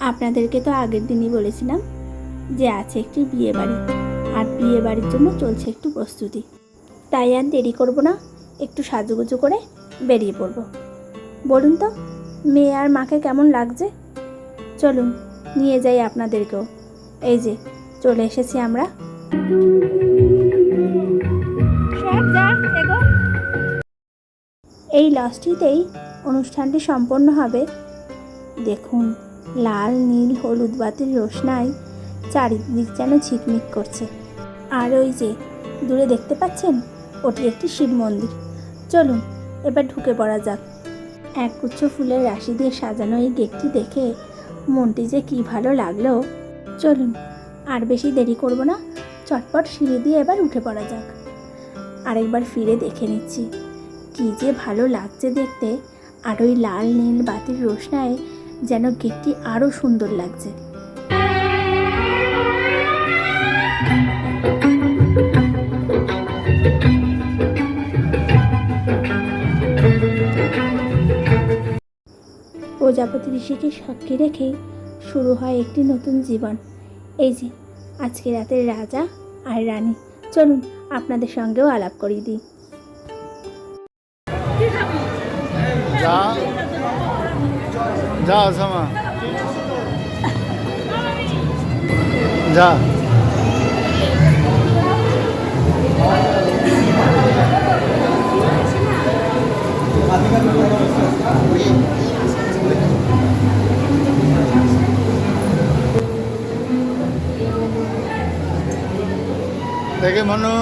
আপনাদেরকে তো আগের দিনই বলেছিলাম যে আছে একটি বিয়ে বাড়ি, আর বিয়ে বাড়ির জন্য চলছে একটু প্রস্তুতি। তাই আর দেরি করব না, একটু সাজুগুজু করে বেরিয়ে পড়ব। বলুন তো মেয়ে আর মাকে কেমন লাগছে? চলুন নিয়ে যাই আপনাদেরকেও। এই যে চলে এসেছি আমরা। এই লজটিতেই অনুষ্ঠানটি সম্পন্ন হবে। দেখুন, লাল নীল হলুদ বাতির রোশনায় চারিদিক যেন ঝিকমিক করছে। আর ওই যে দূরে দেখতে পাচ্ছেন, ওটি একটি শিব মন্দির। চলুন এবার ঢুকে পড়া যাক। একগুচ্ছ ফুলের রাশি দিয়ে সাজানো এই গেটটি দেখে মনটি যে কী ভালো লাগলো। চলুন আর বেশি দেরি করব না, চটপট সিঁড়ি দিয়ে এবার উঠে পড়া যাক। আরেকবার ফিরে দেখে নিচ্ছি, কী যে ভালো লাগছে দেখতে। আর ওই লাল নীল বাতির রোশনায় যেন গেটটি আরও সুন্দর লাগছে। প্রজাপতি ঋষিকে সাক্ষী রেখেই শুরু হয় একটি নতুন জীবন। এই যে আজকে রাতের রাজা আর রানী। চলুন আপনাদের সঙ্গেও আলাপ করিয়ে দিই। যা যা সমা যা দেখে মনু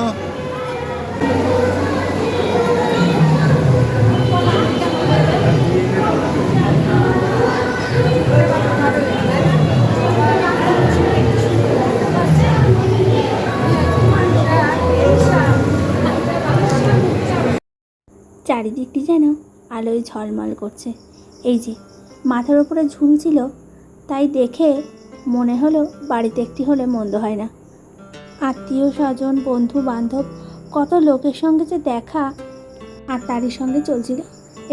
চারিদিকটি যেন আলোয় ঝলমল করছে। এই যে মাথার উপরে ঝুলছিল, তাই দেখে মনে হলো বাড়িতে একটি হলে মন্দ হয় না। আত্মীয় স্বজন বন্ধু বান্ধব কত লোকের সঙ্গে যে দেখা, আর তারই সঙ্গে চলছিল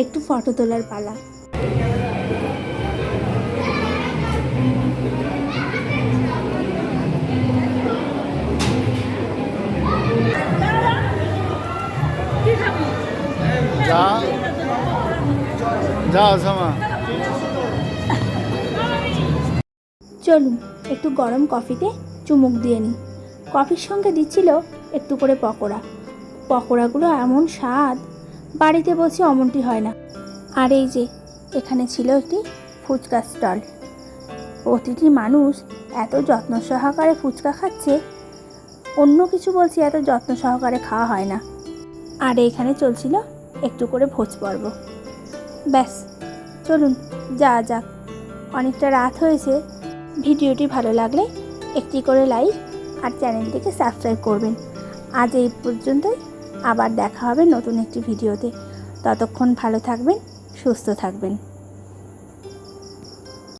একটু ফটো তোলার পালা। যা যা সমা চলুন একটু গরম কফিতে চুমুক দিয়ে নিই। কফির সঙ্গে দিচ্ছিল একটু করে পকোড়া। পকোড়াগুলো এমন স্বাদ, বাড়িতে বসে অমনটি হয় না। আর এই যে এখানে ছিল একটি ফুচকা স্টল। প্রতিটি মানুষ এত যত্ন সহকারে ফুচকা খাচ্ছে, অন্য কিছু বলছি, এত যত্ন সহকারে খাওয়া হয় না। আর এখানে চলছিল একটু করে ভোজ পর্ব। ব্যাস চলুন যাওয়া যাক, অনেকটা রাত হয়েছে। ভিডিওটি ভালো লাগলে একটি করে লাইক আর চ্যানেলটিকে সাবস্ক্রাইব করবেন। আজ এই পর্যন্তই, আবার দেখা হবে নতুন একটি ভিডিওতে। ততক্ষণ ভালো থাকবেন, সুস্থ থাকবেন।